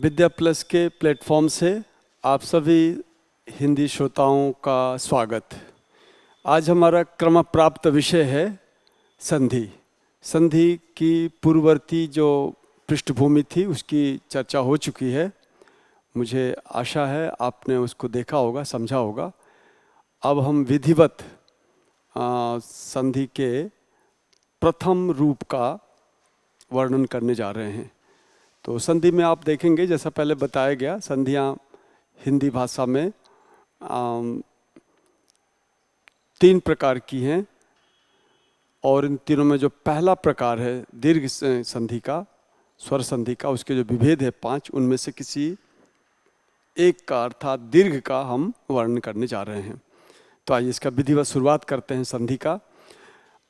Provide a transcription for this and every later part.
विद्या plus के platform से आप सभी हिंदी श्रोताओं का स्वागत। आज हमारा क्रम प्राप्त विषय है संधि। संधि की पूर्ववर्ती जो पृष्ठभूमि थी उसकी चर्चा हो चुकी है। मुझे आशा है आपने उसको देखा होगा, समझा होगा। अब हम विधिवत संधि के प्रथम रूप का वर्णन करने जा रहे हैं। तो संधि में आप देखेंगे, जैसा पहले बताया गया, संधियाँ हिंदी भाषा में 3 प्रकार की हैं और इन तीनों में जो पहला प्रकार है दीर्घ संधि का, स्वर संधि का, उसके जो विभेद है 5, उनमें से किसी एक का अर्थात दीर्घ का हम वर्णन करने जा रहे हैं। तो आइए इसका विधिवत शुरुआत करते हैं संधि का।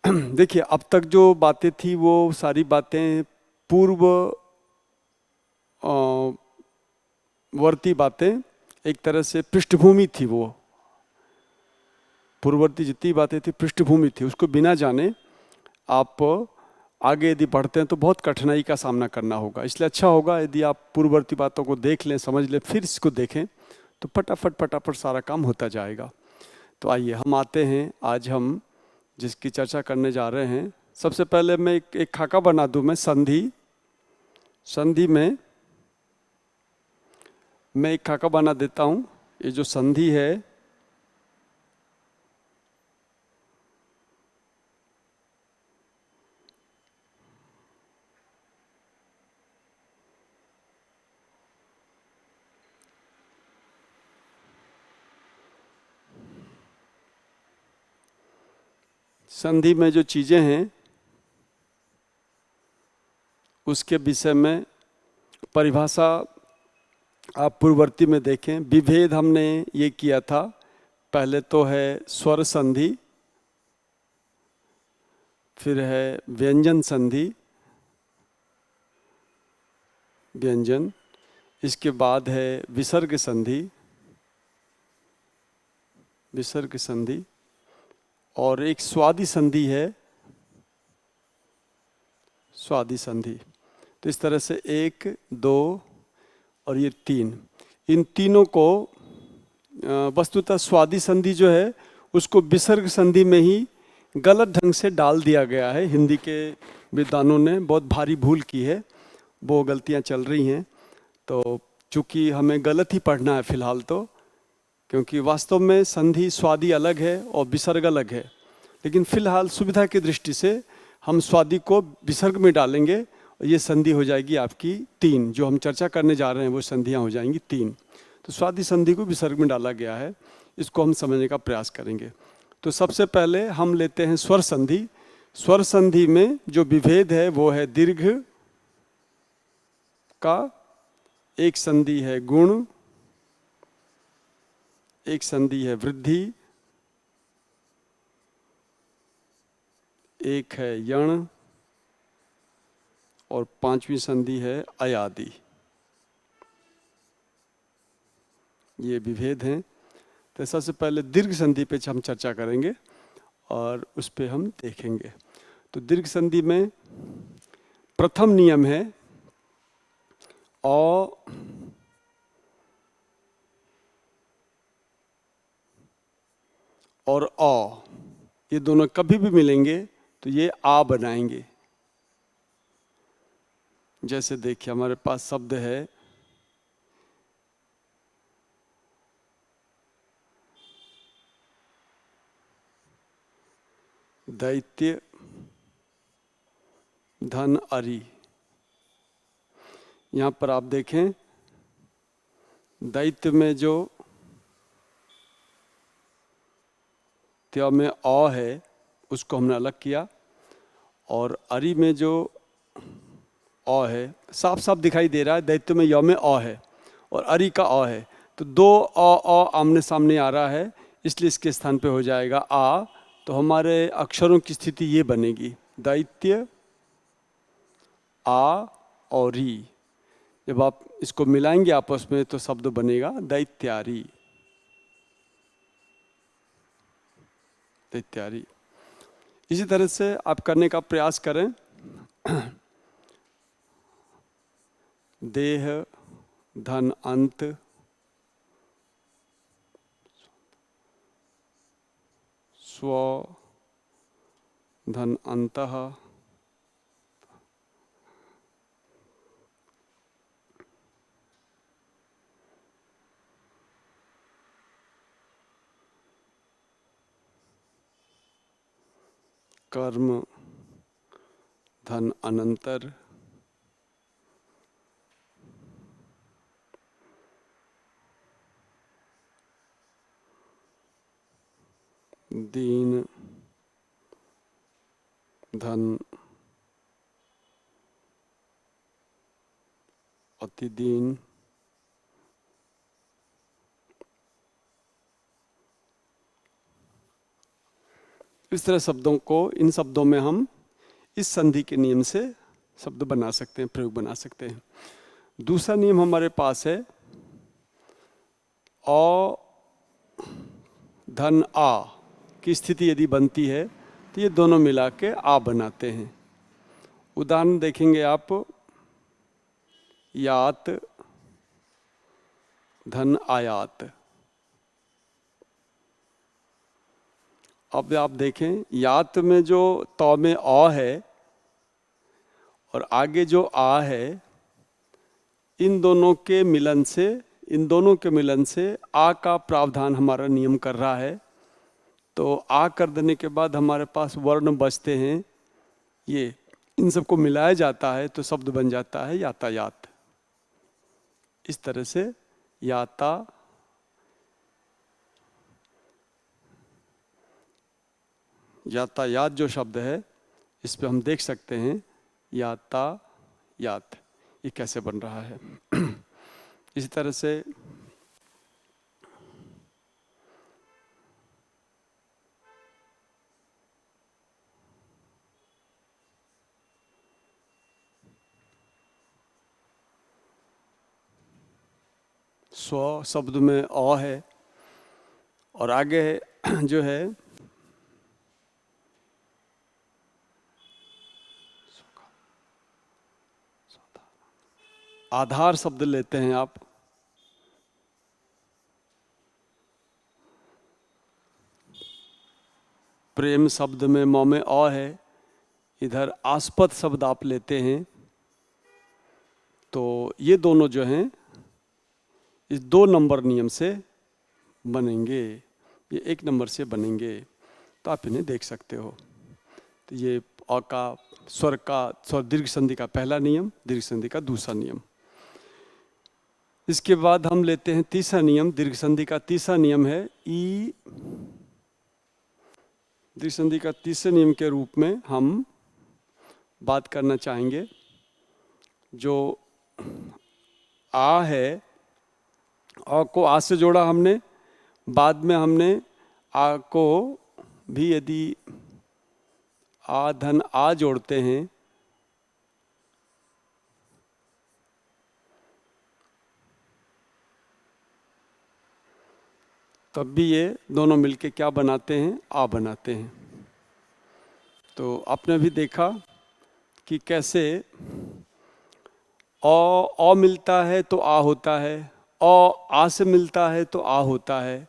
देखिए, अब तक जो बातें थी वो सारी बातें पूर्व वर्ती बातें, एक तरह से पृष्ठभूमि थी। वो पूर्ववर्ती जितनी बातें थी पृष्ठभूमि थी। उसको बिना जाने आप आगे यदि बढ़ते हैं तो बहुत कठिनाई का सामना करना होगा। इसलिए अच्छा होगा यदि आप पूर्ववर्ती बातों को देख लें, समझ लें, फिर इसको देखें तो फटाफट सारा काम होता जाएगा। तो आइए हम आते हैं, आज हम जिसकी चर्चा करने जा रहे हैं। सबसे पहले मैं एक खाका बना दूं। मैं संधि में मैं एक खाका बना देता हूं। ये जो संधि है, संधि में जो चीजें हैं उसके विषय में परिभाषा आप पूर्ववर्ती में देखें। विभेद हमने ये किया था। पहले तो है स्वर संधि, फिर है व्यंजन संधि, व्यंजन। इसके बाद है विसर्ग संधि, विसर्ग संधि, और एक स्वादि संधि है, स्वादि संधि। तो इस तरह से 1, 2 और ये 3, इन तीनों को वस्तुतः स्वादि संधि जो है उसको विसर्ग संधि में ही गलत ढंग से डाल दिया गया है। हिंदी के विद्वानों ने बहुत भारी भूल की है, वो गलतियां चल रही हैं। तो चूंकि हमें गलत ही पढ़ना है फिलहाल तो, क्योंकि वास्तव में संधि स्वादि अलग है और विसर्ग अलग है। लेकिन फिलहाल सुविधा की दृष्टि से हम स्वादि को विसर्ग में डालेंगे और ये संधि हो जाएगी आपकी 3। जो हम चर्चा करने जा रहे हैं वो संधियां हो जाएंगी 3। तो स्वादि संधि को विसर्ग में डाला गया है, इसको हम समझने का प्रयास करेंगे। तो सबसे पहले हम लेते हैं स्वर संधि। स्वर संधि में जो विभेद है वो है दीर्घ का। एक संधि है गुण, एक संधि है वृद्धि, एक है यण, और 5वीं संधि है अयादि। ये विभेद हैं। तो सबसे पहले दीर्घ संधि पे हम चर्चा करेंगे और उस पे हम देखेंगे। तो दीर्घ संधि में प्रथम नियम है औ और औ, ये दोनों कभी भी मिलेंगे तो ये आ बनाएंगे। जैसे देखिए हमारे पास शब्द है दैत्य धन अरि। यहां पर आप देखें दैत्य में जो त्य में अ है उसको हमने अलग किया, और अरि में जो अ है साफ साफ दिखाई दे रहा है। दैत्य में य में अ है और अरि का अ है, तो 2 अ आमने सामने आ रहा है, इसलिए इसके स्थान पे हो जाएगा आ। तो हमारे अक्षरों की स्थिति ये बनेगी, दैत्य आ और री। जब आप इसको मिलाएंगे आपस में तो शब्द बनेगा दैत्यारी, दैत्यारी। इसी तरह से आप करने का प्रयास करें। देह धन अंत, स्व धन अंतः, कर्म धन अनंतर, दीन धन अतिदीन, इस तरह शब्दों को, इन शब्दों में हम इस संधि के नियम से शब्द बना सकते हैं, प्रयोग बना सकते हैं। दूसरा नियम हमारे पास है अ धन आ की स्थिति यदि बनती है तो ये दोनों मिला के आ बनाते हैं। उदाहरण देखेंगे आप, यात धन आयात। अब आप देखें, यात में जो तौ में अ है और आगे जो आ है, इन दोनों के मिलन से आ का प्रावधान हमारा नियम कर रहा है। तो आ कर देने के बाद हमारे पास वर्ण बचते हैं, ये इन सबको मिलाया जाता है तो शब्द बन जाता है यातायात। इस तरह से यातायात जो शब्द है, इस पे हम देख सकते हैं यातायात ये कैसे बन रहा है। इसी तरह से स्व शब्द में अ है और आगे जो है आधार शब्द लेते हैं आप, प्रेम शब्द में म में अ है, इधर आस्पद शब्द आप लेते हैं तो ये दोनों जो हैं इस 2 नंबर नियम से बनेंगे, ये 1 नंबर से बनेंगे। तो आप इन्हें देख सकते हो। तो ये अ का स्वर दीर्घ संधि का पहला नियम, दीर्घ संधि का दूसरा नियम। इसके बाद हम लेते हैं तीसरा नियम, दीर्घ संधि का तीसरा नियम है ई। दीर्घ संधि का तीसरे नियम के रूप में हम बात करना चाहेंगे, जो आ है, अ को आ से जोड़ा हमने, बाद में हमने आ को भी यदि आ धन आ जोड़ते हैं तब भी ये दोनों मिलके क्या बनाते हैं, आ बनाते हैं। तो आपने भी देखा कि कैसे अ मिलता है तो आ होता है, आ से मिलता है तो आ होता है,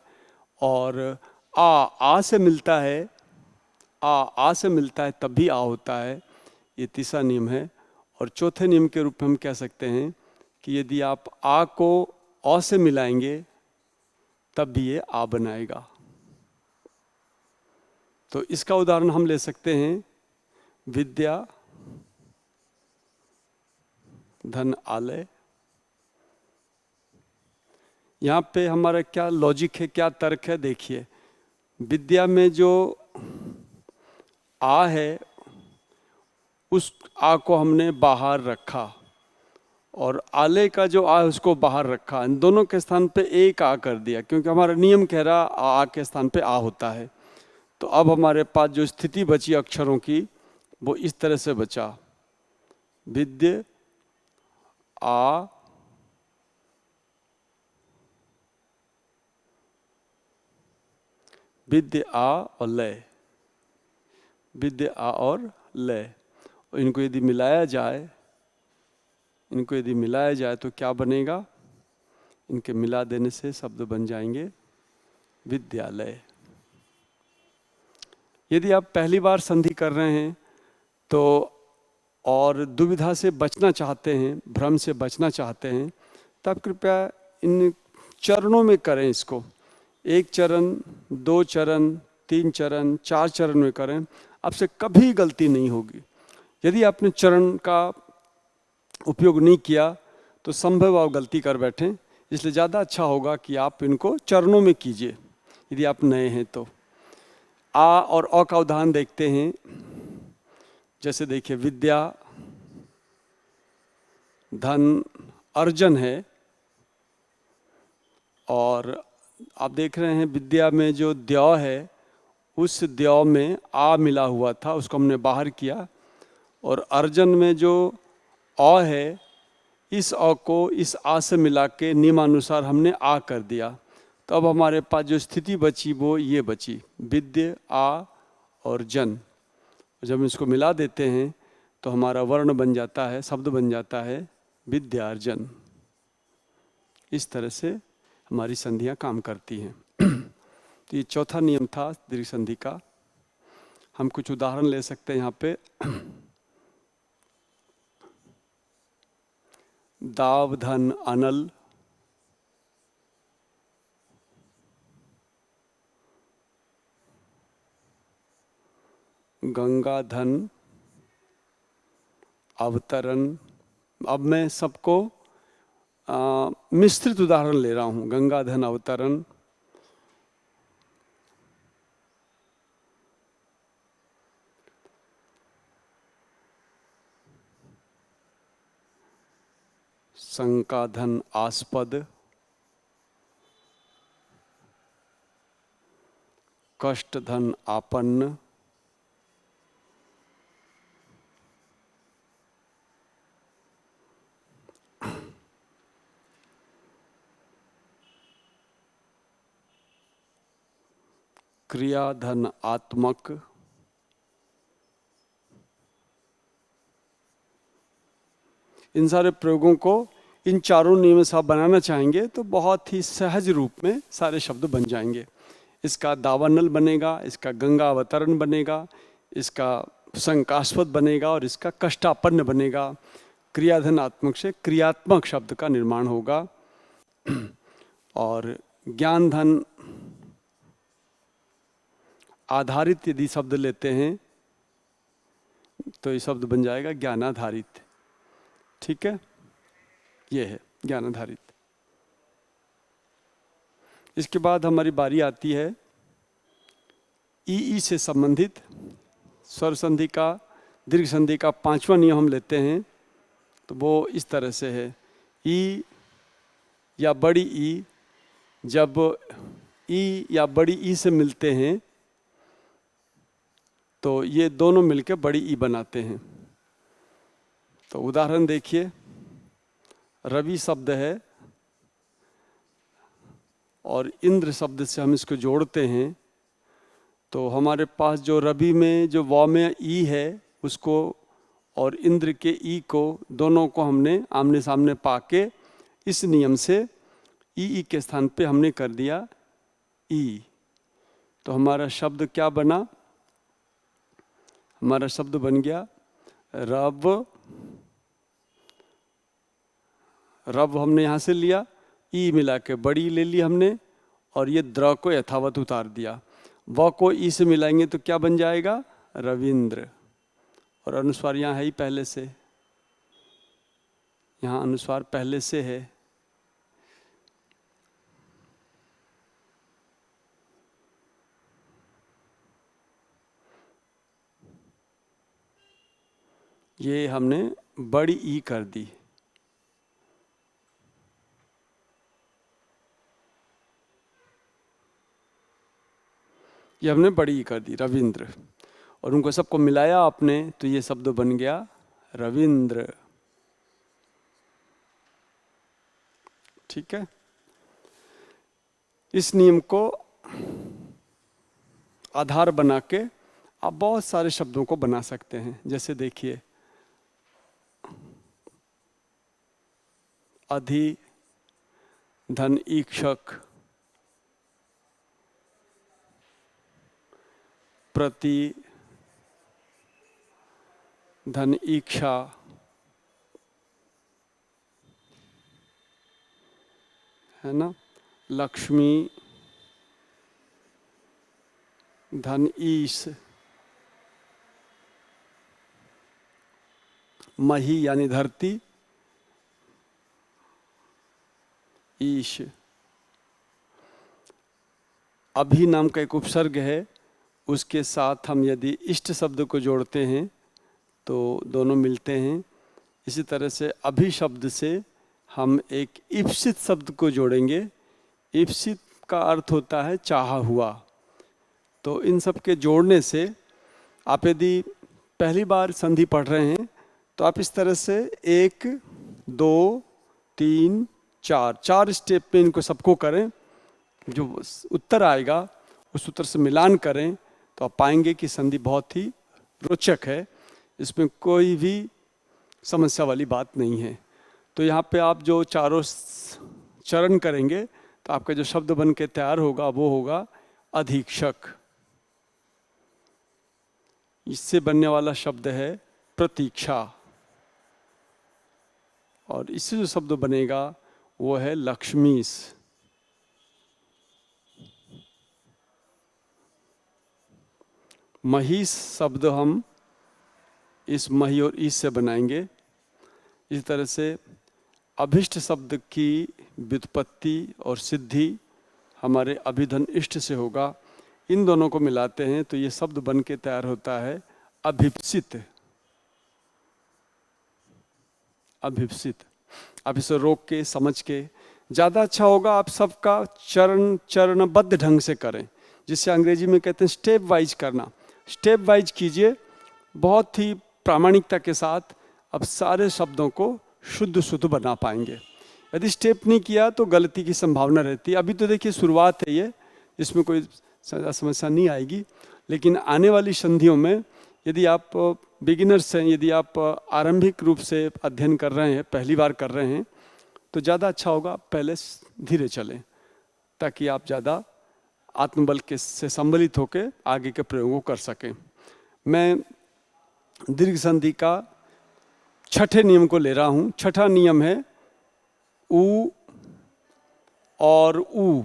और आ से मिलता है, आ से मिलता है तब भी आ होता है। ये तीसरा नियम है। और चौथे नियम के रूप में हम कह सकते हैं कि यदि आप आ को अ से मिलाएंगे तब भी ये आ बनाएगा। तो इसका उदाहरण हम ले सकते हैं, विद्या धन आलय। यहाँ पे हमारा क्या लॉजिक है, क्या तर्क है, देखिए। विद्या में जो आ है उस आ को हमने बाहर रखा और आले का जो आ है उसको बाहर रखा, इन दोनों के स्थान पे एक आ कर दिया, क्योंकि हमारा नियम कह रहा आ के स्थान पे आ होता है। तो अब हमारे पास जो स्थिति बची अक्षरों की वो इस तरह से बचा, विद्य आ विद्य आ और लय, विद्य आ और लय। इनको यदि मिलाया जाए तो क्या बनेगा, इनके मिला देने से शब्द बन जाएंगे विद्यालय। यदि आप पहली बार संधि कर रहे हैं तो और दुविधा से बचना चाहते हैं, भ्रम से बचना चाहते हैं, तब कृपया इन चरणों में करें इसको। 1 चरण, 2 चरण, 3 चरण, 4 चरण में करें, आपसे कभी गलती नहीं होगी। यदि आपने चरण का उपयोग नहीं किया तो संभव आप गलती कर बैठें, इसलिए ज़्यादा अच्छा होगा कि आप इनको चरणों में कीजिए यदि आप नए हैं तो। आ और अ का उदाहरण देखते हैं। जैसे देखिए, विद्या, धन, अर्जन है, और आप देख रहे हैं विद्या में जो द्यौ है उस द्यौ में आ मिला हुआ था, उसको हमने बाहर किया, और अर्जन में जो अ है इस अ को इस आ से मिला के नियमानुसार हमने आ कर दिया। तो अब हमारे पास जो स्थिति बची वो ये बची, विद्य, आ और जन। जब हम इसको मिला देते हैं तो हमारा वर्ण बन जाता है, शब्द बन जाता है विद्यार्जन। इस तरह से हमारी संधियां काम करती हैं। तो ये चौथा नियम था दीर्घ संधि का। हम कुछ उदाहरण ले सकते हैं यहाँ पे। दाव, धन, अनल, गंगा, धन, अवतरण। अब मैं सबको मिश्रित उदाहरण ले रहा हूँ। गंगा, धन, अवतरण, शंका, धन, आस्पद, कष्ट, धन, आपन्न, क्रिया, धन, आत्मक, इन सारे प्रयोगों को इन चारों नियमों से आप बनाना चाहेंगे तो बहुत ही सहज रूप में सारे शब्द बन जाएंगे। इसका दावानल बनेगा, इसका गंगा अवतरण बनेगा, इसका शंकास्पद बनेगा और इसका कष्टापन्न बनेगा। क्रियाधन आत्मक से क्रियात्मक शब्द का निर्माण होगा। और ज्ञान धन आधारित यदि शब्द लेते हैं तो ये शब्द बन जाएगा ज्ञानाधारित। ठीक है, ये है ज्ञानाधारित। इसके बाद हमारी बारी आती है ई से संबंधित स्वर संधि का, दीर्घ संधि का 5वां नियम हम लेते हैं। तो वो इस तरह से है, ई या बड़ी ई, जब ई या बड़ी ई से मिलते हैं तो ये दोनों मिलकर बड़ी ई बनाते हैं। तो उदाहरण देखिए, रवि शब्द है और इंद्र शब्द से हम इसको जोड़ते हैं तो हमारे पास जो रवि में जो व में ई है उसको और इंद्र के ई को, दोनों को हमने आमने सामने पाके इस नियम से ई के स्थान पे हमने कर दिया ई। तो हमारा शब्द क्या बना? हमारा शब्द बन गया रव। रव हमने यहाँ से लिया, ई मिला के बड़ी ले ली हमने, और ये द्र को यथावत उतार दिया। व को ई से मिलाएंगे तो क्या बन जाएगा? रविंद्र। और अनुस्वार यहाँ है ही पहले से, यहाँ अनुस्वार पहले से है। ये हमने बड़ी ई कर दी। ये हमने बड़ी ई कर दी, रविंद्र। और उनको सबको मिलाया आपने तो ये शब्द बन गया रविंद्र। ठीक है, इस नियम को आधार बना के आप बहुत सारे शब्दों को बना सकते हैं। जैसे देखिए, अधि, धन ईक्षक, प्रति धन ईक्षा, है ना, लक्ष्मी धन ईश, मही यानी धरती, ईश। अभी नाम का एक उपसर्ग है, उसके साथ हम यदि इष्ट शब्द को जोड़ते हैं तो दोनों मिलते हैं। इसी तरह से अभी शब्द से हम एक ईप्सित शब्द को जोड़ेंगे। ईप्सित का अर्थ होता है चाहा हुआ। तो इन सब के जोड़ने से आप यदि पहली बार संधि पढ़ रहे हैं तो आप इस तरह से 1 2 3 4 स्टेप में इनको सबको करें। जो उत्तर आएगा उस उत्तर से मिलान करें तो आप पाएंगे कि संधि बहुत ही रोचक है, इसमें कोई भी समस्या वाली बात नहीं है। तो यहाँ पे आप जो चारों चरण करेंगे तो आपका जो शब्द बन के तैयार होगा वो होगा अधीक्षक। इससे बनने वाला शब्द है प्रतीक्षा, और इससे जो शब्द बनेगा वो है लक्ष्मीस। महिष शब्द हम इस मही और ईश से बनाएंगे। इस तरह से अभिष्ट शब्द की व्युत्पत्ति और सिद्धि हमारे अभिधन इष्ट से होगा। इन दोनों को मिलाते हैं तो ये शब्द बन के तैयार होता है अभिप्सित। अभिप्सित। आप इसे रोक के समझ के ज़्यादा अच्छा होगा आप सबका चरणबद्ध ढंग से करें, जिसे अंग्रेजी में कहते हैं स्टेप वाइज करना। स्टेप वाइज कीजिए बहुत ही प्रामाणिकता के साथ, अब सारे शब्दों को शुद्ध शुद्ध बना पाएंगे। यदि स्टेप नहीं किया तो गलती की संभावना रहती है। अभी तो देखिए शुरुआत है ये, इसमें कोई समस्या नहीं आएगी, लेकिन आने वाली संधियों में यदि आप बिगिनर्स हैं, यदि आप आरंभिक रूप से अध्ययन कर रहे हैं, पहली बार कर रहे हैं, तो ज़्यादा अच्छा होगा पहले धीरे चलें, ताकि आप ज़्यादा आत्मबल के से संबलित होकर आगे के प्रयोगों कर सकें। मैं दीर्घ संधि का छठे नियम को ले रहा हूँ। छठा नियम है ऊ और ऊ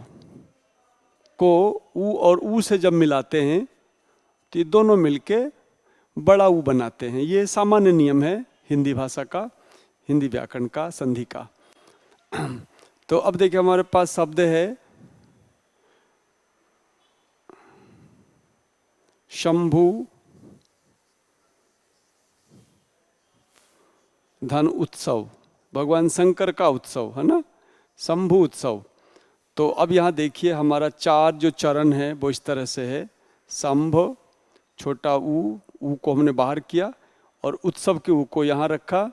को ऊ और ऊ से जब मिलाते हैं तो ये दोनों मिलके बड़ा ऊ बनाते हैं। ये सामान्य नियम है हिंदी भाषा का, हिंदी व्याकरण का, संधि का। तो अब देखिए हमारे पास शब्द है शंभु धन उत्सव, भगवान शंकर का उत्सव है ना, शंभु उत्सव। तो अब यहाँ देखिए हमारा 4 जो चरण है वो इस तरह से है। शंभ, छोटा ऊ को हमने बाहर किया और उत्सव के ऊ को यहाँ रखा,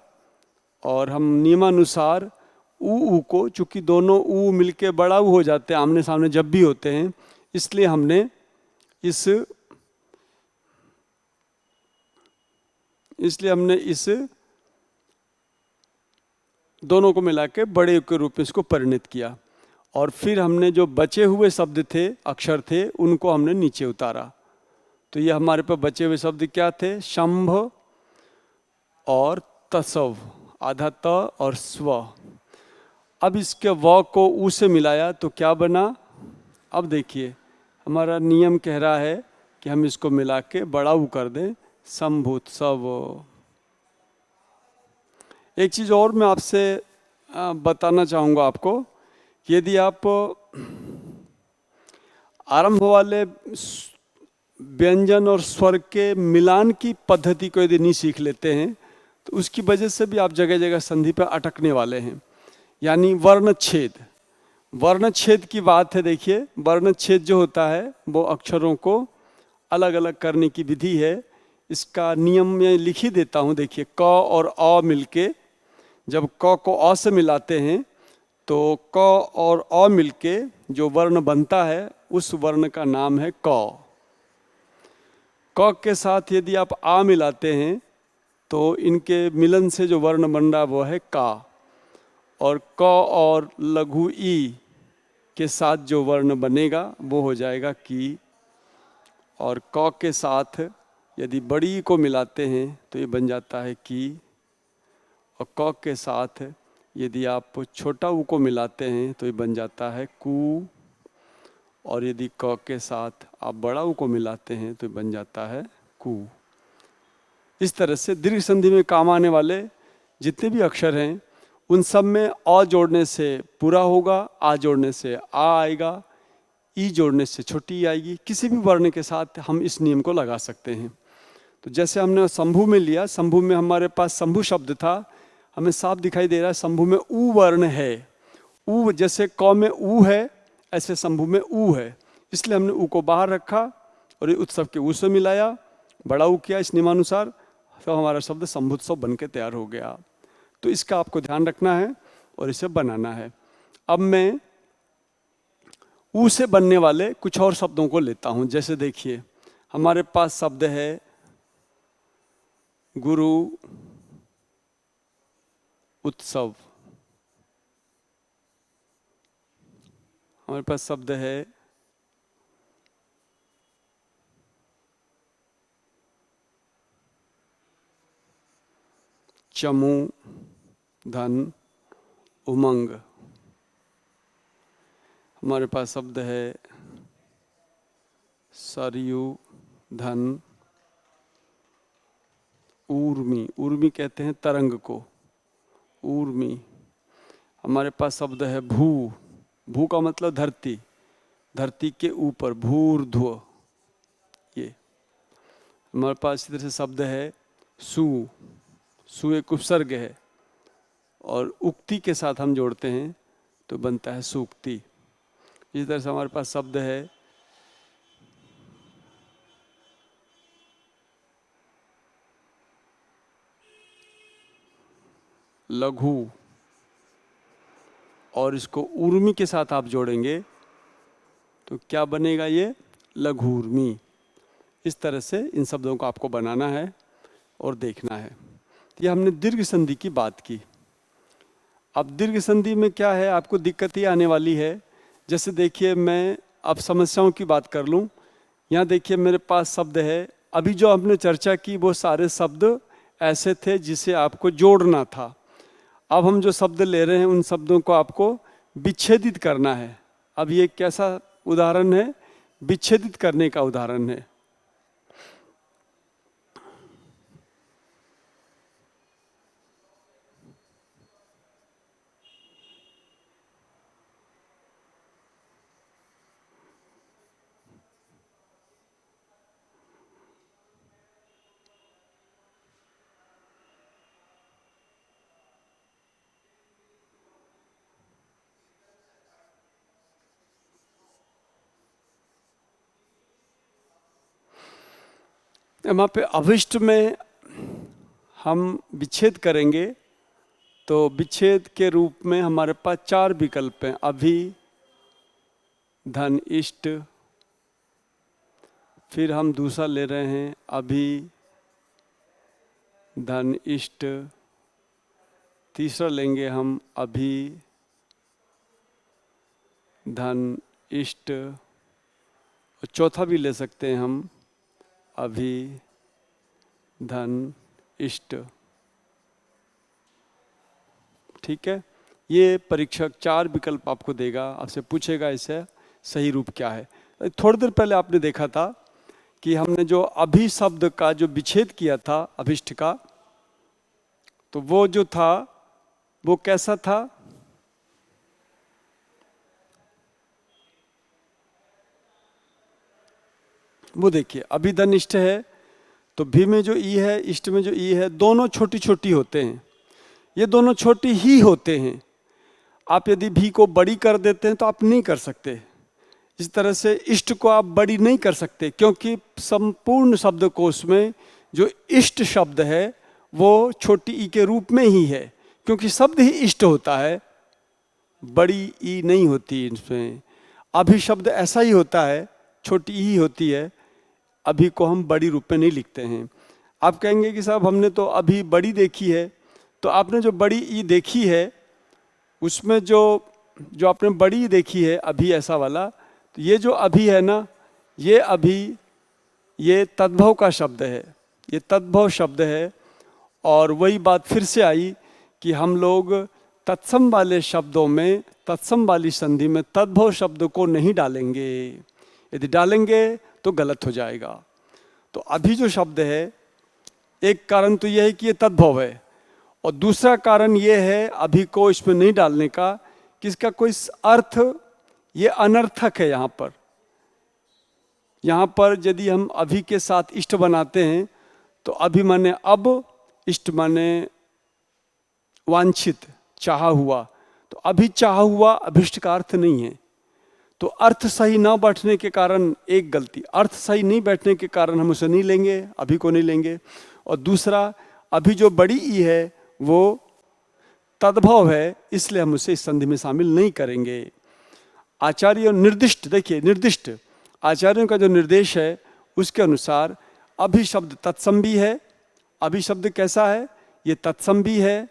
और हम नियमानुसार ऊ को, चूंकि दोनों ऊ मिलके बड़ा ऊ हो जाते हैं आमने सामने जब भी होते हैं, इसलिए हमने इस दोनों को मिला के बड़े के रूप में इसको परिणित किया। और फिर हमने जो बचे हुए शब्द थे, अक्षर थे, उनको हमने नीचे उतारा। तो ये हमारे पास बचे हुए शब्द क्या थे? शंभ और तसव, आधा त और स्व। अब इसके व को ऊ से मिलाया तो क्या बना? अब देखिए हमारा नियम कह रहा है कि हम इसको मिला के बड़ा ऊ कर दें, शंभुत्सव। एक चीज़ और मैं आपसे बताना चाहूँगा आपको, यदि आप आरंभ वाले व्यंजन और स्वर के मिलान की पद्धति को यदि नहीं सीख लेते हैं तो उसकी वजह से भी आप जगह जगह संधि पर अटकने वाले हैं। यानी वर्णच्छेद, वर्णच्छेद की बात है। देखिए वर्णच्छेद जो होता है वो अक्षरों को अलग अलग करने की विधि है। इसका नियम मैं लिख ही देता हूँ। देखिए क और अ मिलके, जब क को अ से मिलाते हैं तो क और अ मिलके जो वर्ण बनता है उस वर्ण का नाम है क। क के साथ यदि आप आ मिलाते हैं तो इनके मिलन से जो वर्ण बन रहा वो है का। और क और लघु ई के साथ जो वर्ण बनेगा वो हो जाएगा की, और क के साथ यदि बड़ी ई को मिलाते हैं तो ये बन जाता है की, और क के साथ यदि आप छोटा ऊ को मिलाते हैं तो ये बन जाता है कू, और यदि क के साथ आप बड़ा ऊ को मिलाते हैं तो ये बन जाता है कू। इस तरह से दीर्घ संधि में काम आने वाले जितने भी अक्षर हैं उन सब में अ जोड़ने से पूरा होगा, आ जोड़ने से आ आएगा, ई जोड़ने से छोटी ई आएगी। किसी भी वर्ण के साथ हम इस नियम को लगा सकते हैं। तो जैसे हमने शंभु में लिया, शंभु में हमारे पास शंभु शब्द था, हमें साफ दिखाई दे रहा है शंभु में ऊ वर्ण है। ऊ जैसे क में ऊ है ऐसे शंभु में ऊ है, इसलिए हमने ऊ को बाहर रखा और ये उत्सव के ऊ से मिलाया, बड़ा ऊ किया इस नियमानुसार, तो हमारा शब्द शंभुत्सव बन के तैयार हो गया। तो इसका आपको ध्यान रखना है और इसे बनाना है। अब मैं ऊ से बनने वाले कुछ और शब्दों को लेता हूं। जैसे देखिए हमारे पास शब्द है गुरु उत्सव, हमारे पास शब्द है चमू धन उमंग, हमारे पास शब्द है सरयू धन ऊर्मी, ऊर्मी कहते हैं तरंग को, ऊर्मी। हमारे पास शब्द है भू, भू का मतलब धरती, धरती के ऊपर भूर्ध्व, ये। हमारे पास इसी तरह से शब्द है सु, सु एक उपसर्ग है और उक्ति के साथ हम जोड़ते हैं तो बनता है सूक्ति। इसी तरह से हमारे पास शब्द है लघु, और इसको ऊर्मी के साथ आप जोड़ेंगे तो क्या बनेगा, ये लघुर्मी। इस तरह से इन शब्दों को आपको बनाना है और देखना है। ये हमने दीर्घ संधि की बात की। अब दीर्घ संधि में क्या है, आपको दिक्कत ये आने वाली है। जैसे देखिए मैं अब समस्याओं की बात कर लूँ। यहाँ देखिए मेरे पास शब्द है, अभी जो हमने चर्चा की वो सारे शब्द ऐसे थे जिसे आपको जोड़ना था। अब हम जो शब्द ले रहे हैं उन शब्दों को आपको विच्छेदित करना है। अब ये कैसा उदाहरण है, विच्छेदित करने का उदाहरण है। वहाँ पे अभिष्ट में हम विच्छेद करेंगे तो विच्छेद के रूप में हमारे पास 4 विकल्प हैं। अभि, धन, इष्ट, फिर हम दूसरा ले रहे हैं अभि, धन, इष्ट, तीसरा लेंगे हम अभि, धन, इष्ट, और चौथा भी ले सकते हैं हम अभि, धन, इष्ट। ठीक है, ये परीक्षक 4 विकल्प आपको देगा, आपसे पूछेगा इसे सही रूप क्या है। थोड़ी देर पहले आपने देखा था कि हमने जो अभि शब्द का जो विच्छेद किया था अभिष्ट का, तो वो जो था वो कैसा था, वो देखिए अभि, धन, इष्ट है तो भी में जो ई है, इष्ट में जो ई है, दोनों छोटी छोटी होते हैं। ये दोनों छोटी ही होते हैं। आप यदि भी को बड़ी कर देते हैं तो आप नहीं कर सकते। इस तरह से इष्ट को आप बड़ी नहीं कर सकते, क्योंकि संपूर्ण शब्दकोश में जो इष्ट शब्द है वो छोटी ई के रूप में ही है, क्योंकि शब्द ही इष्ट होता है, बड़ी ई नहीं होती इसमें। अभि शब्द ऐसा ही होता है, छोटी ई ही होती है, अभी को हम बड़ी रूप में नहीं लिखते हैं। आप कहेंगे कि साहब हमने तो अभी बड़ी देखी है, तो आपने जो बड़ी ई देखी है उसमें जो जो आपने बड़ी देखी है अभी ऐसा वाला, तो ये जो अभी है ना, ये अभी ये तद्भव का शब्द है, ये तद्भव शब्द है। और वही बात फिर से आई कि हम लोग तत्सम वाले शब्दों में, तत्सम वाली संधि में तद्भव शब्द को नहीं डालेंगे। यदि डालेंगे तो गलत हो जाएगा। तो अभी जो शब्द है, एक कारण तो यह है कि ये तद्भव है, और दूसरा कारण ये है अभी को इसमें नहीं डालने का कि इसका कोई अर्थ, ये अनर्थक है। यहाँ पर यदि हम अभी के साथ इष्ट बनाते हैं तो अभी माने अब, इष्ट माने वांछित, चाहा हुआ, तो अभी चाहा हुआ अभिष्ट का अर्थ नहीं है। तो अर्थ सही ना बैठने के कारण एक गलती, अर्थ सही नहीं बैठने के कारण हम उसे नहीं लेंगे, अभी को नहीं लेंगे। और दूसरा, अभी जो बड़ी ई है वो तद्भव है, इसलिए हम उसे इस संधि में शामिल नहीं करेंगे। आचार्य निर्दिष्ट, देखिए निर्दिष्ट आचार्यों का जो निर्देश है उसके अनुसार अभी शब्द तत्सम भी है। अभी शब्द कैसा है, ये तत्सम भी है,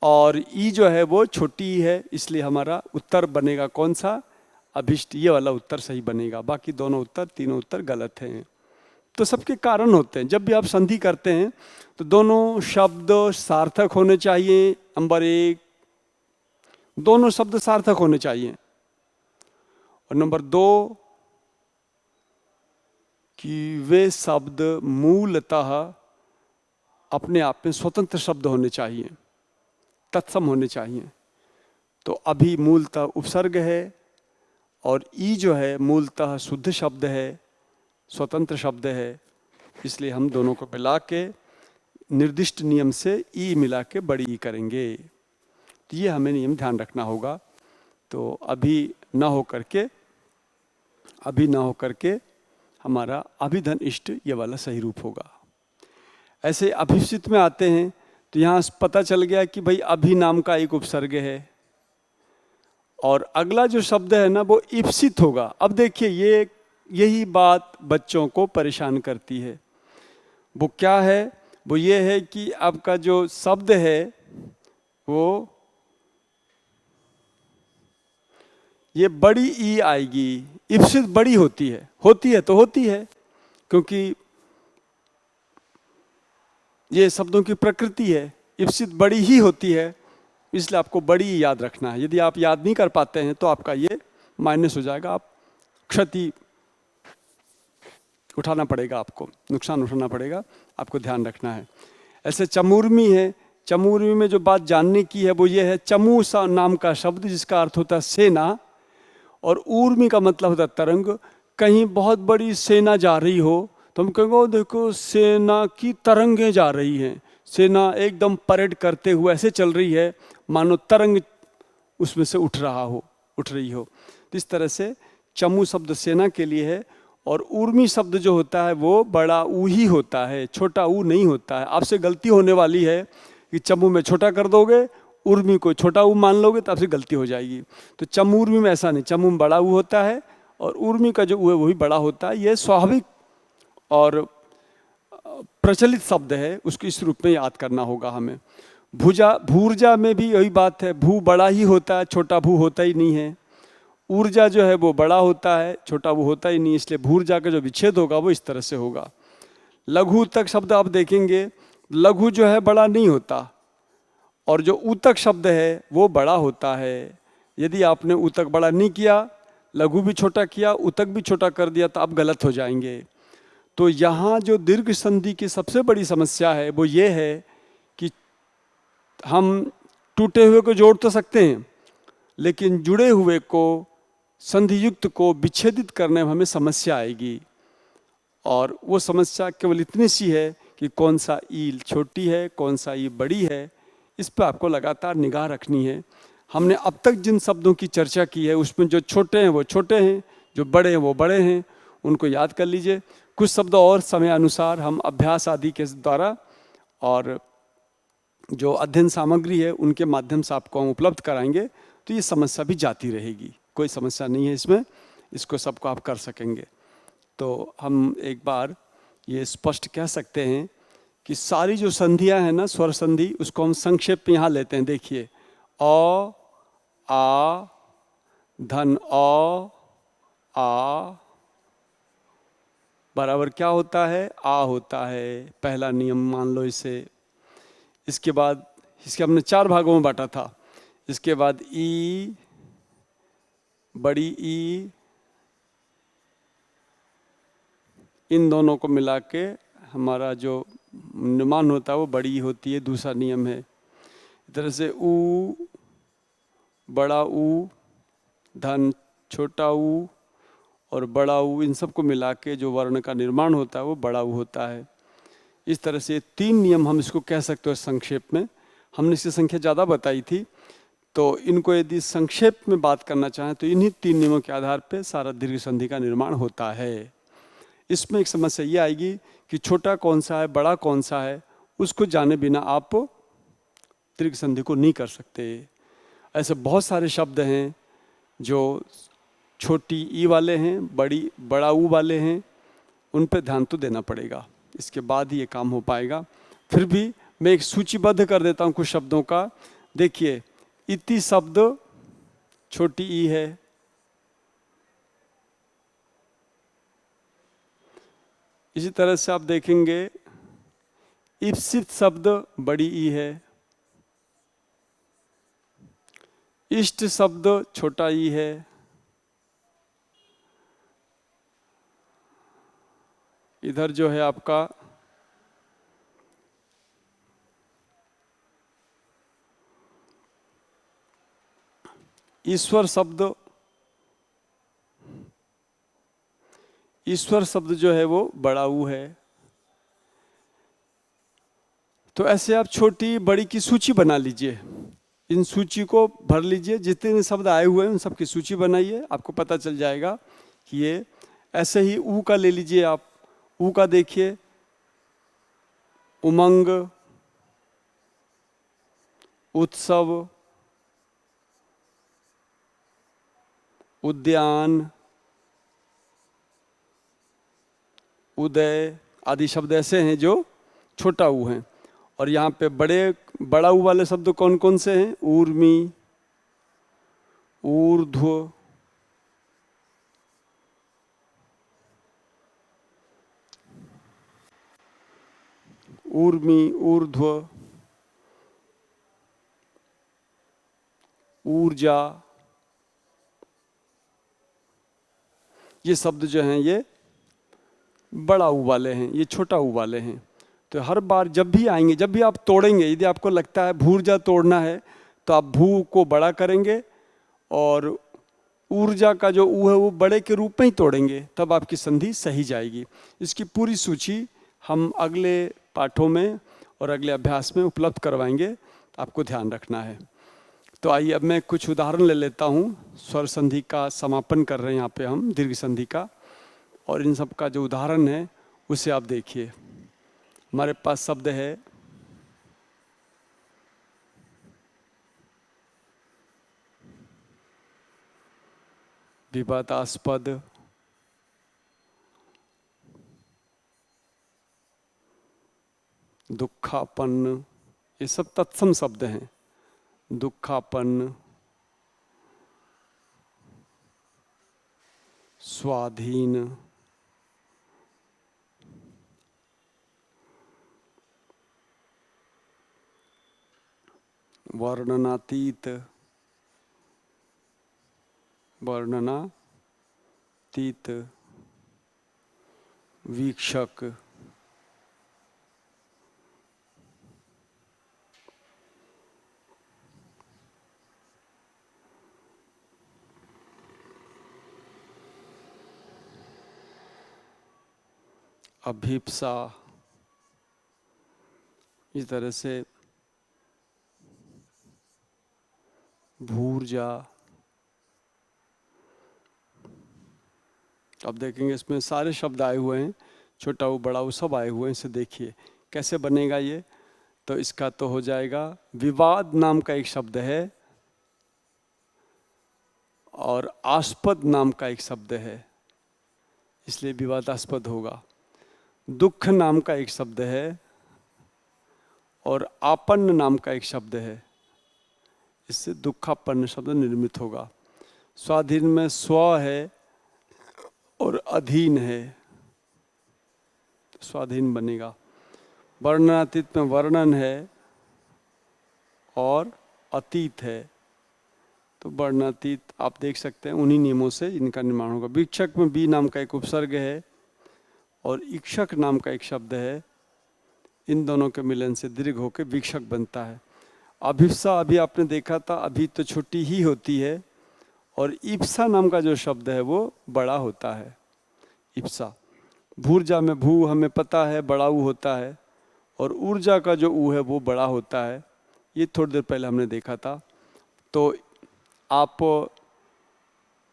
और ई जो है वो छोटी ई है, इसलिए हमारा उत्तर बनेगा कौन सा, अभिष्ट, ये वाला उत्तर सही बनेगा। बाकी दोनों उत्तर, तीनों उत्तर गलत हैं। तो सबके कारण होते हैं। जब भी आप संधि करते हैं तो दोनों शब्द सार्थक होने चाहिए, नंबर एक, दोनों शब्द सार्थक होने चाहिए। और नंबर दो कि वे शब्द मूलतः अपने आप में स्वतंत्र शब्द होने चाहिए, तत्सम होने चाहिए। तो अभी मूलतः उपसर्ग है, और ई जो है मूलतः शुद्ध शब्द है, स्वतंत्र शब्द है, इसलिए हम दोनों को मिला के निर्दिष्ट नियम से ई मिला के बड़ी ई करेंगे। तो ये हमें नियम ध्यान रखना होगा। तो अभी ना हो करके हमारा अभिधन इष्ट ये वाला सही रूप होगा। ऐसे अभिप्सित में आते हैं तो यहाँ पता चल गया कि भाई अभी नाम का एक उपसर्ग है, और अगला जो शब्द है ना वो इप्सित होगा। अब देखिए यही बात बच्चों को परेशान करती है। वो क्या है, वो ये है कि आपका जो शब्द है वो ये बड़ी ई आएगी। इप्सित बड़ी होती है तो होती है, क्योंकि ये शब्दों की प्रकृति है। इप्सित बड़ी ही होती है, इसलिए आपको बड़ी याद रखना है। यदि आप याद नहीं कर पाते हैं तो आपका ये माइनस हो जाएगा, आप क्षति उठाना पड़ेगा, आपको नुकसान उठाना पड़ेगा, आपको ध्यान रखना है। ऐसे चमूर्मी है, चमूर्मी में जो बात जानने की है वो ये है, चमू सा नाम का शब्द जिसका अर्थ होता है सेना, और ऊर्मी का मतलब होता है तरंग। कहीं बहुत बड़ी सेना जा रही हो तो हम कहेंगे देखो सेना की तरंगें जा रही हैं, सेना एकदम परेड करते हुए ऐसे चल रही है मानो तरंग उसमें से उठ रही हो। तो इस तरह से चमू शब्द सेना के लिए है, और ऊर्मी शब्द जो होता है वो बड़ा ऊ ही होता है, छोटा ऊ नहीं होता है। आपसे गलती होने वाली है कि चमू में छोटा कर दोगे, उर्मी को छोटा ऊ मान लोगे तो आपसे गलती हो जाएगी। तो चमूर्मी में ऐसा नहीं, चमू में बड़ा ऊ होता है और उर्मी का जो ऊ है वही बड़ा होता है। यह स्वाभाविक और प्रचलित शब्द है, उसको इस रूप में याद करना होगा हमें। भूर्जा में भी यही बात है, भू बड़ा ही होता है, छोटा भू होता ही नहीं है। ऊर्जा जो है वो बड़ा होता है, छोटा वो होता ही नहीं, इसलिए भूर्जा का जो विच्छेद होगा वो इस तरह से होगा। लघु तक शब्द आप देखेंगे, लघु जो है बड़ा नहीं होता, और जो ऊतक शब्द है वो बड़ा होता है। यदि आपने ऊतक बड़ा नहीं किया, लघु भी छोटा किया, ऊतक भी छोटा कर दिया तो आप गलत हो जाएंगे। तो यहाँ जो दीर्घ संधि की सबसे बड़ी समस्या है वो ये है कि हम टूटे हुए को जोड़ तो सकते हैं, लेकिन जुड़े हुए को, संधि युक्त को विच्छेदित करने में हमें समस्या आएगी। और वो समस्या केवल इतनी सी है कि कौन सा ई छोटी है, कौन सा ई बड़ी है, इस पर आपको लगातार निगाह रखनी है। हमने अब तक जिन शब्दों की चर्चा की है उसमें जो छोटे हैं वो छोटे हैं, जो बड़े हैं वो बड़े हैं, उनको याद कर लीजिए। कुछ शब्द और समय अनुसार हम अभ्यास आदि के द्वारा और जो अध्ययन सामग्री है उनके माध्यम से आपको हम उपलब्ध कराएंगे, तो ये समस्या भी जाती रहेगी, कोई समस्या नहीं है इसमें, इसको सबको आप कर सकेंगे। तो हम एक बार ये स्पष्ट कह सकते हैं कि सारी जो संधियां हैं ना, स्वर संधि, उसको हम संक्षेप में यहाँ लेते हैं। देखिए, अ, आ, धन औ, आ बराबर क्या होता है? आ होता है। पहला नियम मान लो इसे। इसके बाद इसके हमने 4 भागों में बांटा था। इसके बाद ई, बड़ी ई, इन दोनों को मिला के हमारा जो निर्माण होता है वो बड़ी होती है, दूसरा नियम है। इस तरह से ऊ, बड़ा ऊ, धन छोटा ऊ और बड़ा ऊ, इन सबको मिला के जो वर्ण का निर्माण होता है वो बड़ा ऊ होता है। इस तरह से 3 नियम हम इसको कह सकते हो संक्षेप में। हमने इसकी संख्या ज़्यादा बताई थी, तो इनको यदि संक्षेप में बात करना चाहें तो इन्हीं 3 नियमों के आधार पर सारा दीर्घ संधि का निर्माण होता है। इसमें एक समस्या ये आएगी कि छोटा कौन सा है, बड़ा कौन सा है, उसको जाने बिना आप दीर्घ संधि को नहीं कर सकते। ऐसे बहुत सारे शब्द हैं जो छोटी ई वाले हैं, बड़ा ऊ वाले हैं, उन पर ध्यान तो देना पड़ेगा, इसके बाद ही ये काम हो पाएगा। फिर भी मैं एक सूचीबद्ध कर देता हूँ कुछ शब्दों का। देखिए, इति शब्द छोटी ई है, इसी तरह से आप देखेंगे ईप्सित शब्द बड़ी ई है, इष्ट शब्द छोटा ई है, इधर जो है आपका ईश्वर शब्द जो है वो बड़ा ऊ है। तो ऐसे आप छोटी बड़ी की सूची बना लीजिए, इन सूची को भर लीजिए, जितने शब्द आए हुए हैं उन सब की सूची बनाइए, आपको पता चल जाएगा कि ये ऐसे ही ऊ का ले लीजिए आप। ऊ का देखिए, उमंग, उत्सव, उद्यान, उदय आदि शब्द ऐसे हैं जो छोटा ऊ हैं। और यहाँ पे बड़ा ऊ वाले शब्द कौन कौन से हैं? ऊर्मी, ऊर्ध्व, ऊर्मी, ऊर्ध्व, ऊर्जा, ये शब्द जो हैं ये बड़ा ऊ वाले हैं, ये छोटा ऊ वाले हैं। तो हर बार जब भी आएंगे, जब भी आप तोड़ेंगे, यदि आपको लगता है भूर्जा तोड़ना है तो आप भू को बड़ा करेंगे और ऊर्जा का जो ऊ है वो बड़े के रूप में ही तोड़ेंगे, तब आपकी संधि सही जाएगी। इसकी पूरी सूची हम अगले पाठों में और अगले अभ्यास में उपलब्ध करवाएंगे, आपको ध्यान रखना है। तो आइए अब मैं कुछ उदाहरण ले लेता हूँ। स्वर संधि का समापन कर रहे हैं यहाँ पे हम, दीर्घ संधि का, और इन सब का जो उदाहरण है उसे आप देखिए। हमारे पास शब्द है विवादास्पद, दुखापन्न, ये सब तत्सम शब्द हैं। दुखापन्न, स्वाधीन, वर्णनातीत, वर्णनातीत, वीक्षक, अभिप्सा, इस तरह से भूर्जा। अब देखेंगे इसमें सारे शब्द आए हुए हैं, छोटा ऊ बड़ा ऊ सब आए हुए हैं। इसे देखिए कैसे बनेगा ये। तो इसका तो हो जाएगा, विवाद नाम का एक शब्द है और आस्पद नाम का एक शब्द है, इसलिए विवादास्पद होगा। दुख नाम का एक शब्द है और आपन्न नाम का एक शब्द है, इससे दुःखापन्न शब्द निर्मित होगा। स्वाधीन में स्व है और अधीन है, स्वाधीन बनेगा। वर्णनातीत में वर्णन है और अतीत है, तो वर्णनातीत आप देख सकते हैं उन्हीं नियमों से इनका निर्माण होगा। वीक्षक में बी नाम का एक उपसर्ग है और इक्षक नाम का एक शब्द है, इन दोनों के मिलन से दीर्घ होकर वीक्षक बनता है। अभिप्सा अभी आपने देखा था, अभी तो छोटी ही होती है, और इप्सा नाम का जो शब्द है वो बड़ा होता है, इप्सा। भूर्जा में भू हमें पता है बड़ा ऊ होता है, और ऊर्जा का जो ऊ है वो बड़ा होता है, ये थोड़ी देर पहले हमने देखा था। तो आप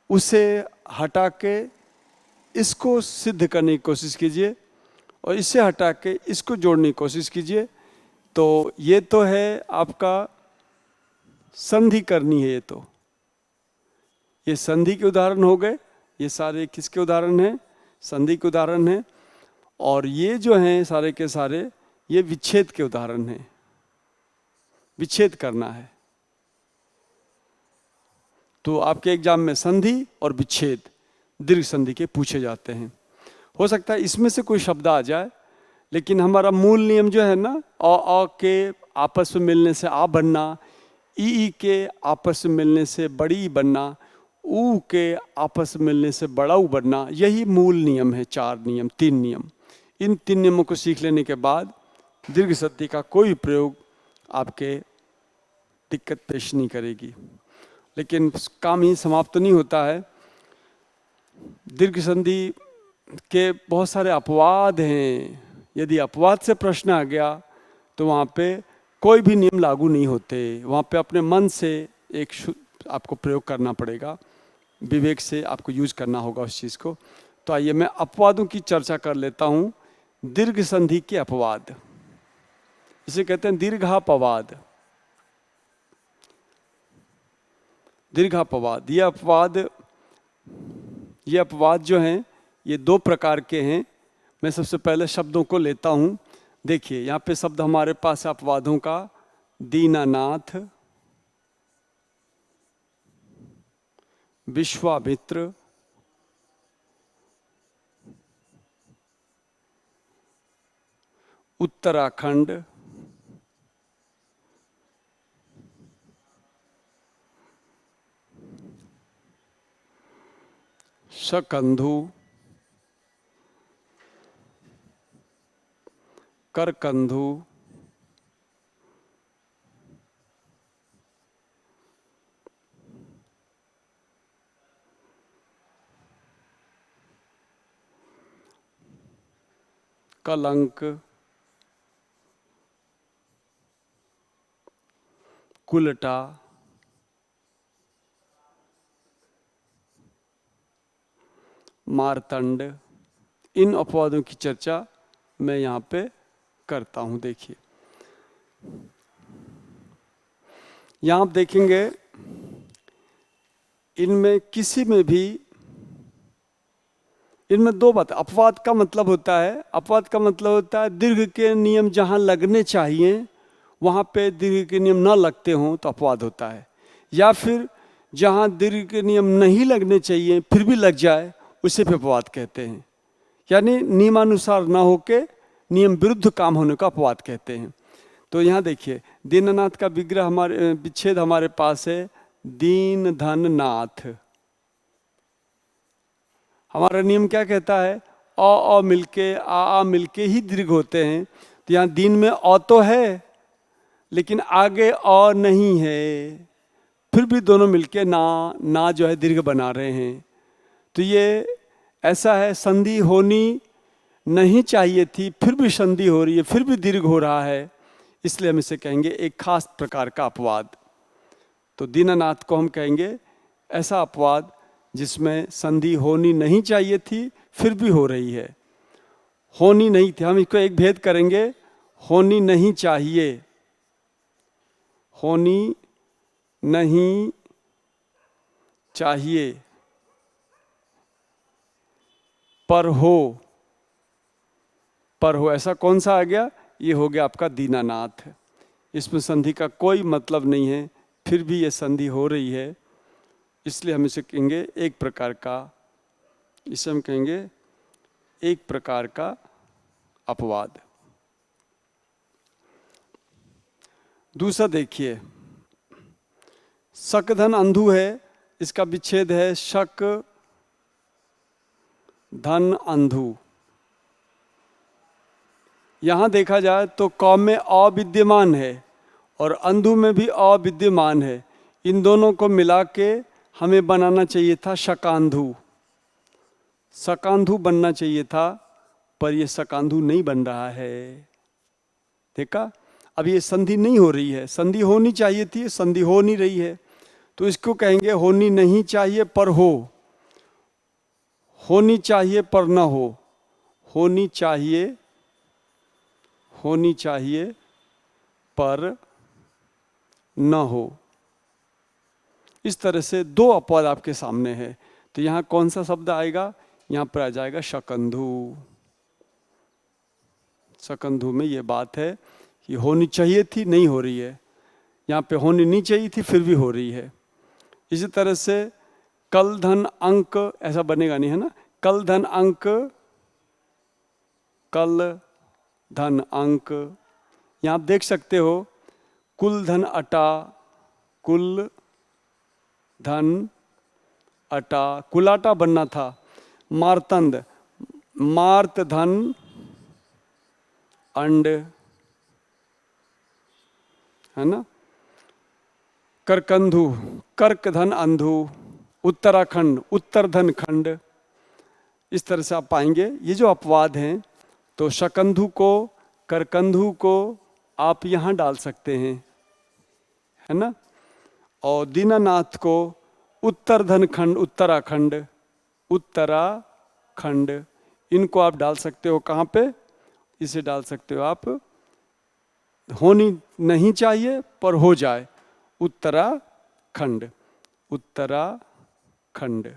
उसे हटा के इसको सिद्ध करने की कोशिश कीजिए और इसे हटा के इसको जोड़ने की कोशिश कीजिए। तो ये तो है आपका संधि करनी है, ये संधि के उदाहरण हो गए। ये सारे किसके उदाहरण हैं? संधि के उदाहरण हैं। और ये जो हैं सारे के सारे ये विच्छेद के उदाहरण हैं, विच्छेद करना है। तो आपके एग्जाम में संधि और विच्छेद दीर्घ संधि के पूछे जाते हैं। हो सकता है इसमें से कोई शब्द आ जाए, लेकिन हमारा मूल नियम जो है ना, अ के आपस में मिलने से आ बनना, ई के आपस में मिलने से बड़ी बनना, ऊ के आपस में मिलने से बड़ा ऊ बनना, यही मूल नियम है। 4 नियम, 3 नियम। इन 3 नियमों को सीख लेने के बाद दीर्घ संधि का कोई प्रयोग आपके दिक्कत पेश नहीं करेगी। लेकिन काम ही समाप्त नहीं होता है। दीर्घ संधि के बहुत सारे अपवाद हैं। यदि अपवाद से प्रश्न आ गया तो वहाँ पे कोई भी नियम लागू नहीं होते, वहाँ पे अपने मन से एक आपको प्रयोग करना पड़ेगा, विवेक से आपको यूज करना होगा उस चीज़ को। तो आइए मैं अपवादों की चर्चा कर लेता हूँ। दीर्घ संधि के अपवाद, इसे कहते हैं दीर्घापवाद। दीर्घापवाद, ये अपवाद जो हैं ये 2 प्रकार के हैं। मैं सबसे पहले शब्दों को लेता हूँ। देखिए यहाँ पे शब्द हमारे पास अपवादों का, दीनानाथ, विश्वामित्र, उत्तराखंड, शकंधु, करकंधु, कलंक, कुलटा, मारतंड। इन अपवादों की चर्चा मैं यहाँ पे करता हूँ। देखिए यहाँ आप देखेंगे इनमें किसी में भी, इनमें 2 बात। अपवाद का मतलब होता है, अपवाद का मतलब होता है दीर्घ के नियम जहाँ लगने चाहिए वहाँ पे दीर्घ के नियम ना लगते हों तो अपवाद होता है, या फिर जहाँ दीर्घ के नियम नहीं लगने चाहिए फिर भी लग जाए उसे पे अपवाद कहते हैं। यानी नियमानुसार ना होके नियम विरुद्ध काम होने का अपवाद कहते हैं। तो यहाँ देखिए दीननाथ का विग्रह हमारे विच्छेद हमारे पास है, दीन धन नाथ। हमारा नियम क्या कहता है? अ मिलके आ मिलके ही दीर्घ होते हैं। तो यहाँ दीन में अ तो है लेकिन आगे अ नहीं है, फिर भी दोनों मिलके ना जो है दीर्घ बना रहे हैं। तो ये ऐसा है, संधि होनी नहीं चाहिए थी फिर भी संधि हो रही है, फिर भी दीर्घ हो रहा है, इसलिए हम इसे कहेंगे एक खास प्रकार का अपवाद। तो दीनानाथ को हम कहेंगे ऐसा अपवाद जिसमें संधि होनी नहीं चाहिए थी फिर भी हो रही है। होनी नहीं थी, हम इसको एक भेद करेंगे, होनी नहीं चाहिए, होनी नहीं चाहिए पर हो, ऐसा कौन सा आ गया? ये हो गया आपका दीनानाथ। इसमें संधि का कोई मतलब नहीं है, फिर भी ये संधि हो रही है, इसलिए हम इसे कहेंगे एक प्रकार का, इसे हम कहेंगे एक प्रकार का अपवाद। दूसरा देखिए, शक धन अंधु है, इसका विच्छेद है शक धन अंधु। यहां देखा जाए तो क में अ विद्यमान है और अंधु में भी अ विद्यमान है। इन दोनों को मिला के हमें बनाना चाहिए था शकांधु, शकांधु बनना चाहिए था, पर यह शकांधु नहीं बन रहा है। देखा, अब ये संधि नहीं हो रही है, संधि होनी चाहिए थी, संधि हो नहीं रही है, तो इसको कहेंगे होनी नहीं चाहिए पर हो, होनी चाहिए पर न हो, होनी चाहिए पर न हो। इस तरह से दो अपवाद आपके सामने है। तो यहां कौन सा शब्द आएगा? यहां पर आ जाएगा शकंधु। शकंधु में ये बात है कि होनी चाहिए थी, नहीं हो रही है, यहाँ पे होनी नहीं चाहिए थी, फिर भी हो रही है। इसी तरह से कल धन अंक, ऐसा बनेगा नहीं, है ना, कल धन अंक, कल धन अंक। यहाँ आप देख सकते हो कुल धन अटा, कुल धन अटा, कुलाटा बनना था। मार्तंड, मार्त धन अंड, है ना। करकंधु, कर्क धन अंधु। उत्तराखंड, उत्तर धन खंड। इस तरह से आप पाएंगे ये जो अपवाद हैं, तो शकंधु को, करकंधु को आप यहाँ डाल सकते हैं, है ना। और दीनानाथ को उत्तर धन खंड, उत्तराखंड, उत्तराखंड, इनको आप डाल सकते हो। कहाँ पे? इसे डाल सकते हो आप, होनी नहीं चाहिए पर हो जाए, उत्तराखंड, उत्तराखंड।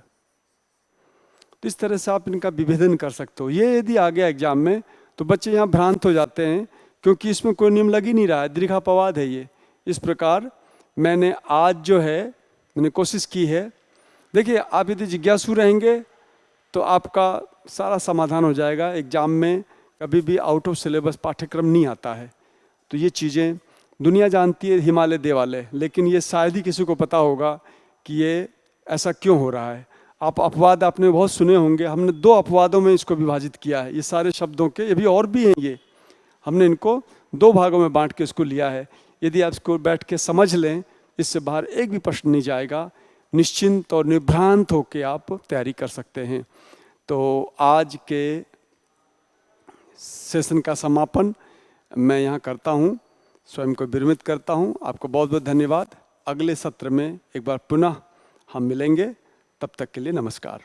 तो इस तरह से आप इनका विभेदन कर सकते हो। ये यदि आ गया एग्जाम में तो बच्चे यहाँ भ्रांत हो जाते हैं, क्योंकि इसमें कोई नियम लग ही नहीं रहा है, दीर्घापवाद है ये। इस प्रकार मैंने आज जो है मैंने कोशिश की है। देखिए, आप यदि जिज्ञासु रहेंगे तो आपका सारा समाधान हो जाएगा। एग्जाम में कभी भी आउट ऑफ सिलेबस पाठ्यक्रम नहीं आता है। तो ये चीज़ें दुनिया जानती है, हिमालय देवालय, लेकिन ये शायद ही किसी को पता होगा कि ये ऐसा क्यों हो रहा है। आप अपवाद आपने बहुत सुने होंगे, हमने दो अपवादों में इसको विभाजित किया है। ये सारे शब्दों के, ये भी और भी हैं, ये हमने इनको दो भागों में बांट के इसको लिया है। यदि आप इसको बैठ के समझ लें, इससे बाहर एक भी प्रश्न नहीं जाएगा। निश्चिंत और निर्भ्रांत होकर आप तैयारी कर सकते हैं। तो आज के सेशन का समापन मैं यहाँ करता हूँ, स्वयं को विरमित करता हूँ। आपको बहुत बहुत धन्यवाद। अगले सत्र में एक बार पुनः हम मिलेंगे, तब तक के लिए नमस्कार।